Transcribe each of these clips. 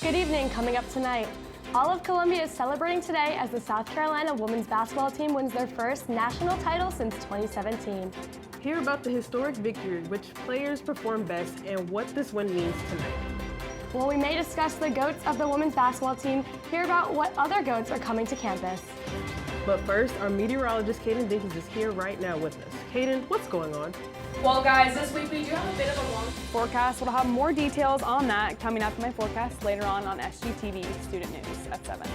Good evening. Coming up tonight, all of Columbia is celebrating today as the South Carolina women's basketball team wins their first national title since 2017. Hear about the historic victory, which players perform best, and what this win means tonight. Well, we may discuss the GOATs of the women's basketball team, hear about what other GOATs are coming to campus. But first, our meteorologist Caiden Dinkins is here right now with us. Caiden, what's going on? Well, guys, this week we do have a bit of a long forecast. We'll have more details on that coming up in my forecast later on SGTV Student News at 7.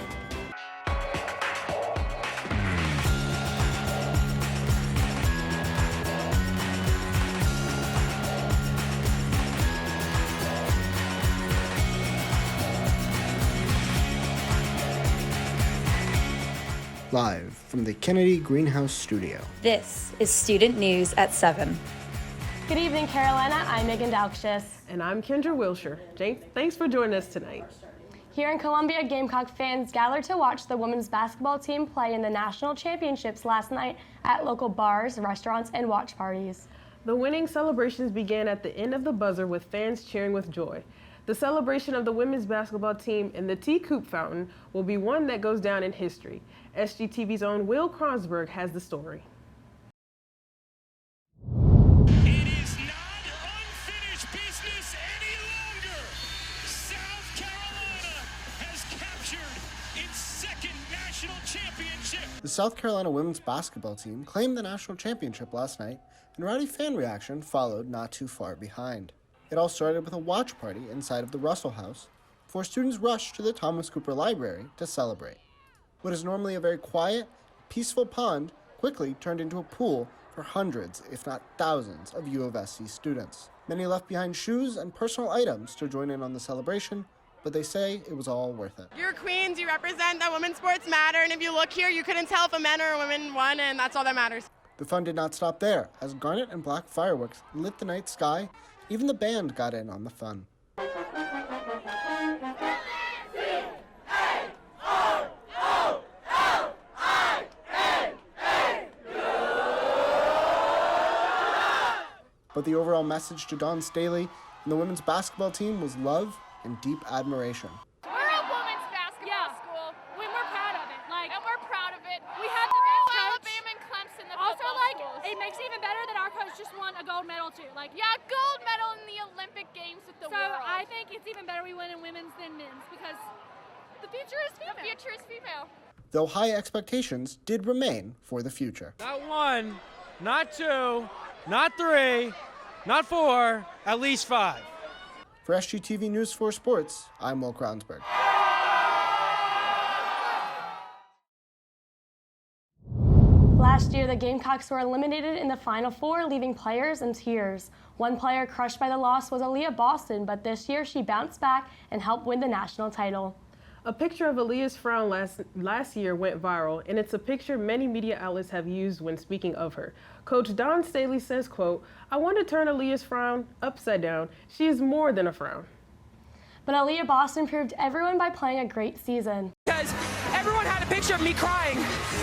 Live from the Kennedy Greenhouse Studio. This is Student News at 7. Good evening, Carolina. I'm Meagan Daukshus. And I'm Kendra Wilcher. Thanks for joining us tonight. Here in Columbia, Gamecock fans gathered to watch the women's basketball team play in the national championships last night at local bars, restaurants, and watch parties. The winning celebrations began at the end of the buzzer with fans cheering with joy. The celebration of the women's basketball team in the T-Coop Fountain will be one that goes down in history. SGTV's own Will Kronsberg has the story. It is not unfinished business any longer. South Carolina has captured its second national championship. The South Carolina women's basketball team claimed the national championship last night, and rowdy fan reaction followed not too far behind. It all started with a watch party inside of the Russell House before students rushed to the Thomas Cooper Library to celebrate. What is normally a very quiet, peaceful pond quickly turned into a pool for hundreds, if not thousands, of U of SC students. Many left behind shoes and personal items to join in on the celebration, but they say it was all worth it. You're queens, you represent that women's sports matter, and if you look here, you couldn't tell if a man or a woman won, and that's all that matters. The fun did not stop there, as garnet and black fireworks lit the night sky. Even the band got in on the fun. But the overall message to Dawn Staley and the women's basketball team was love and deep admiration. We're a women's basketball school. We're proud of it. And we're proud of it. We have the best coach. Alabama and Clemson, the also, football schools. it makes it even better that our coach just won a gold medal too. Gold medal in the Olympic Games with the world. So I think it's even better we win in women's than men's because the future is female. The future is female. Though high expectations did remain for the future. Not 1, not 2, not 3, not 4, at least 5. For SGTV News 4 Sports, I'm Will Kronsberg. Last year, the Gamecocks were eliminated in the Final Four, leaving players in tears. One player crushed by the loss was Aaliyah Boston, but this year she bounced back and helped win the national title. A picture of Aaliyah's frown last year went viral, and it's a picture many media outlets have used when speaking of her. Coach Dawn Staley says, quote, "I want to turn Aaliyah's frown upside down. She is more than a frown." But Aaliyah Boston proved everyone by playing a great season. Because everyone had a picture of me crying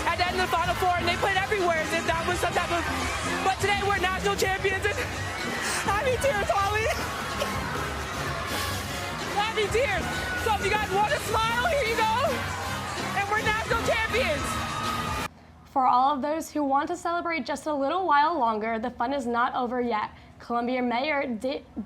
at the end of the Final Four, and they put it everywhere as if that was some type of... But today we're national champions, and happy tears, Holly. Happy tears. So if you guys want to smile, here you go. And we're national champions. For all of those who want to celebrate just a little while longer, the fun is not over yet. Columbia Mayor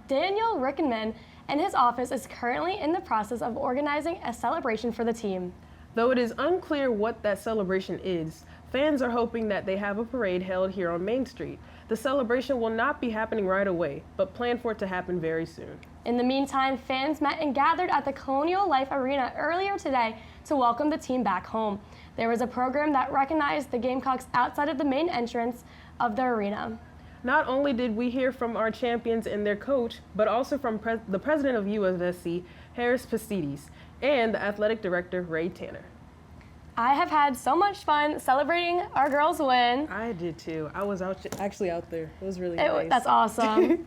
Daniel Rickenman and his office is currently in the process of organizing a celebration for the team. Though it is unclear what that celebration is, fans are hoping that they have a parade held here on Main Street. The celebration will not be happening right away, but plan for it to happen very soon. In the meantime, fans met and gathered at the Colonial Life Arena earlier today to welcome the team back home. There was a program that recognized the Gamecocks outside of the main entrance of the arena. Not only did we hear from our champions and their coach, but also from the president of U of SC, Harris Pastides, and the athletic director, Ray Tanner. I have had so much fun celebrating our girls' win. I did too. I was actually out there. It was really nice. That's awesome.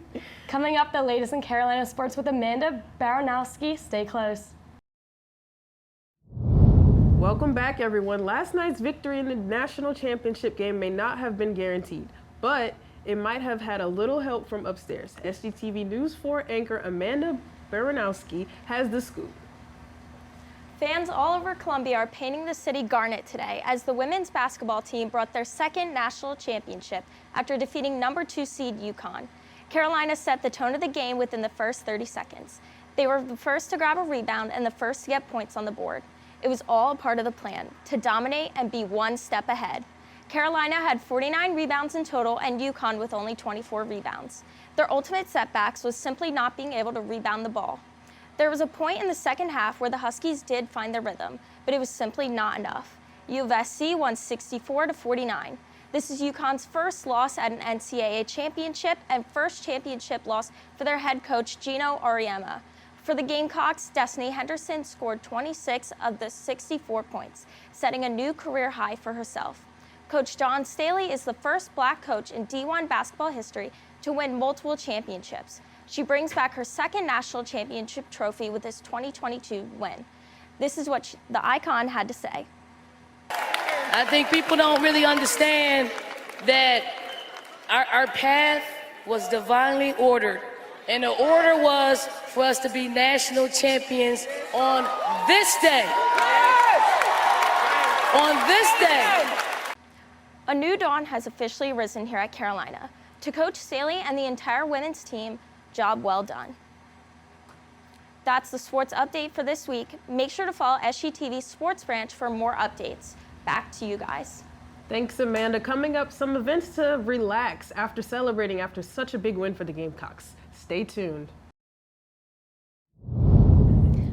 Coming up, the latest in Carolina sports with Amanda Baranowski. Stay close. Welcome back, everyone. Last night's victory in the national championship game may not have been guaranteed, but it might have had a little help from upstairs. SGTV News 4 anchor Amanda Baranowski has the scoop. Fans all over Columbia are painting the city garnet today as the women's basketball team brought their second national championship after defeating number 2 seed UConn. Carolina set the tone of the game within the first 30 seconds. They were the first to grab a rebound and the first to get points on the board. It was all a part of the plan, to dominate and be one step ahead. Carolina had 49 rebounds in total and UConn with only 24 rebounds. Their ultimate setbacks was simply not being able to rebound the ball. There was a point in the second half where the Huskies did find their rhythm, but it was simply not enough. U of SC won 64-49. This is UConn's first loss at an NCAA championship and first championship loss for their head coach, Gino Auriemma. For the Gamecocks, Destiny Henderson scored 26 of the 64 points, setting a new career high for herself. Coach Dawn Staley is the first black coach in D1 basketball history to win multiple championships. She brings back her second national championship trophy with this 2022 win. This is what the icon had to say. I think people don't really understand that our path was divinely ordered. And the order was for us to be national champions on this day. On this day. A new dawn has officially risen here at Carolina. To Coach Staley and the entire women's team, job well done. That's the sports update for this week. Make sure to follow SGTV's sports branch for more updates. Back to you guys. Thanks, Amanda. Coming up, some events to relax after celebrating after such a big win for the Gamecocks. Stay tuned.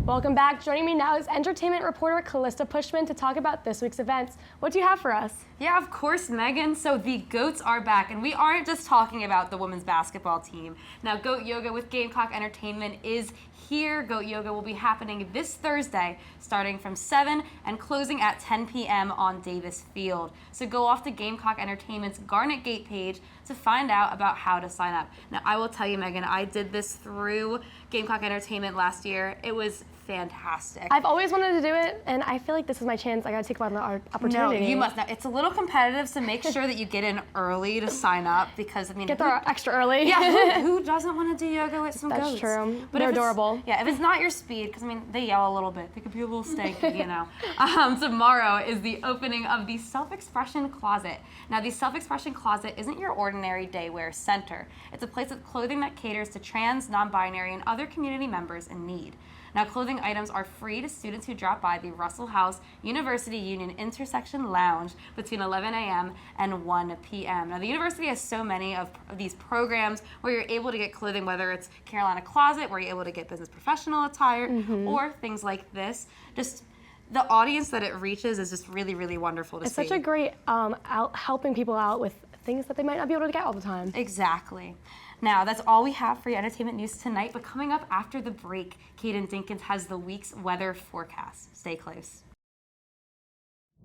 Welcome back. Joining me now is entertainment reporter Calista Pushman to talk about this week's events. What do you have for us? Yeah, of course, Megan. So the GOATs are back, and we aren't just talking about the women's basketball team. Now, GOAT Yoga with Gamecock Entertainment is here. GOAT Yoga will be happening this Thursday, starting from 7 and closing at 10 p.m. on Davis Field. So go off to Gamecock Entertainment's Garnet Gate page to find out about how to sign up. Now, I will tell you, Megan, I did this through Gamecock Entertainment last year. It was fantastic. I've always wanted to do it, and I feel like this is my chance. I gotta take one opportunity. No, you must. Now, it's a little competitive, so make sure that you get in early to sign up because, I mean, get there extra early. Yeah, who doesn't want to do yoga with some goats? That's true. But they're adorable. Yeah, if it's not your speed, because I mean, they yell a little bit. They could be a little stanky, you know. Tomorrow is the opening of the Self-Expression Closet. Now, the Self-Expression Closet isn't your ordinary day wear center. It's a place with clothing that caters to trans, non-binary, and other community members in need. Now, clothing items are free to students who drop by the Russell House University Union Intersection Lounge between 11 a.m. and 1 p.m. Now, the university has so many of these programs where you're able to get clothing, whether it's Carolina Closet, where you're able to get business professional attire, or things like this. Just the audience that it reaches is just really, really wonderful to see. It's such a great helping people out with things that they might not be able to get all the time. Exactly. Now, that's all we have for your entertainment news tonight, but coming up after the break, Caiden Dinkins has the week's weather forecast. Stay close.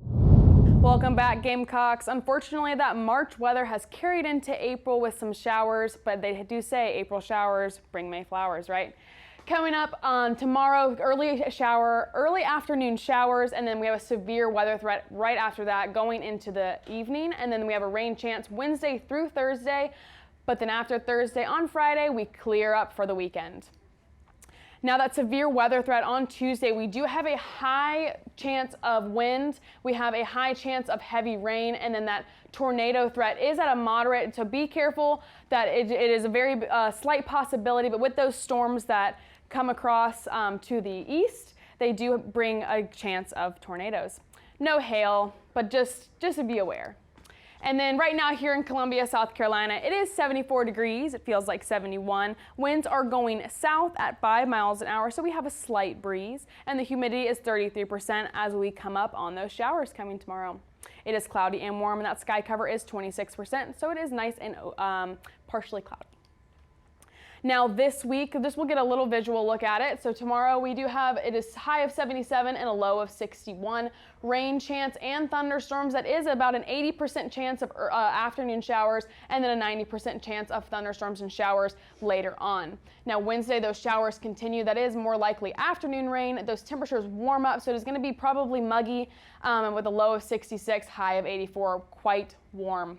Welcome back, Gamecocks. Unfortunately, that March weather has carried into April with some showers, but they do say April showers bring May flowers, right? Coming up tomorrow, early afternoon showers, and then we have a severe weather threat right after that going into the evening, and then we have a rain chance Wednesday through Thursday. But then after Thursday on Friday, we clear up for the weekend. Now, that severe weather threat on Tuesday, we do have a high chance of wind. We have a high chance of heavy rain, and then that tornado threat is at a moderate. So be careful that it is a very slight possibility, but with those storms that come across to the east, they do bring a chance of tornadoes. No hail, but just to be aware. And then right now here in Columbia, South Carolina, it is 74 degrees. It feels like 71. Winds are going south at 5 miles an hour, so we have a slight breeze. And the humidity is 33% as we come up on those showers coming tomorrow. It is cloudy and warm, and that sky cover is 26%, so it is nice and partially cloudy. Now this week, we'll get a little visual look at it. So tomorrow we do have, it is high of 77 and a low of 61. Rain chance and thunderstorms. That is about an 80% chance of afternoon showers and then a 90% chance of thunderstorms and showers later on. Now Wednesday, those showers continue. That is more likely afternoon rain. Those temperatures warm up, so it is going to be probably muggy and with a low of 66, high of 84, quite warm.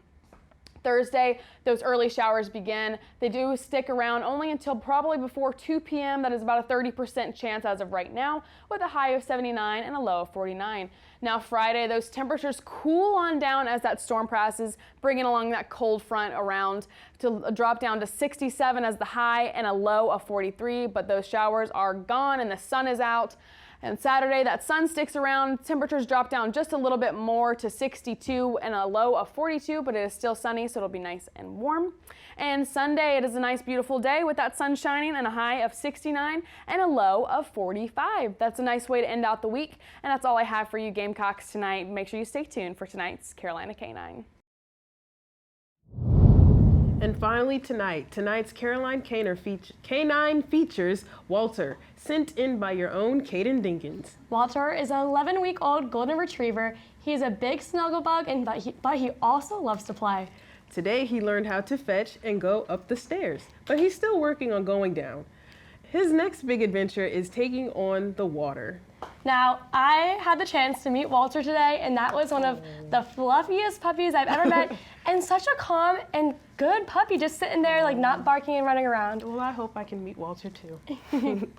Thursday, those early showers begin. They do stick around only until probably before 2 p.m. That is about a 30% chance as of right now, with a high of 79 and a low of 49. Now Friday, those temperatures cool on down as that storm passes, bringing along that cold front around to drop down to 67 as the high and a low of 43, but those showers are gone and the sun is out. And Saturday, that sun sticks around, temperatures drop down just a little bit more to 62 and a low of 42, but it is still sunny, so it'll be nice and warm. And Sunday, it is a nice, beautiful day with that sun shining and a high of 69 and a low of 45. That's a nice way to end out the week, and that's all I have for you Gamecocks tonight. Make sure you stay tuned for tonight's Carolina K9. And finally tonight's Carolina K9 features Wilcher, sent in by your own Caiden Dinkins. Wilcher is an 11-week-old golden retriever. He's a big snuggle bug, but he also loves to play. Today he learned how to fetch and go up the stairs, but he's still working on going down. His next big adventure is taking on the water. Now, I had the chance to meet Wilcher today, and that was one of the fluffiest puppies I've ever met, and such a calm and good puppy, just sitting there, like, not barking and running around. Well, I hope I can meet Wilcher, too.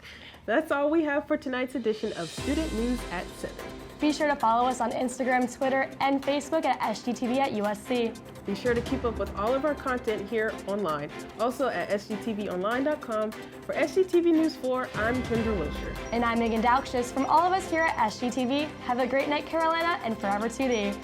That's all we have for tonight's edition of Student News at 7. Be sure to follow us on Instagram, Twitter, and Facebook at SGTV at USC. Be sure to keep up with all of our content here online, also at sgtvonline.com. For SGTV News 4, I'm Kendra Wilcher. And I'm Meagan Daukshus. From all of us here at SGTV, have a great night, Carolina, and forever 2D.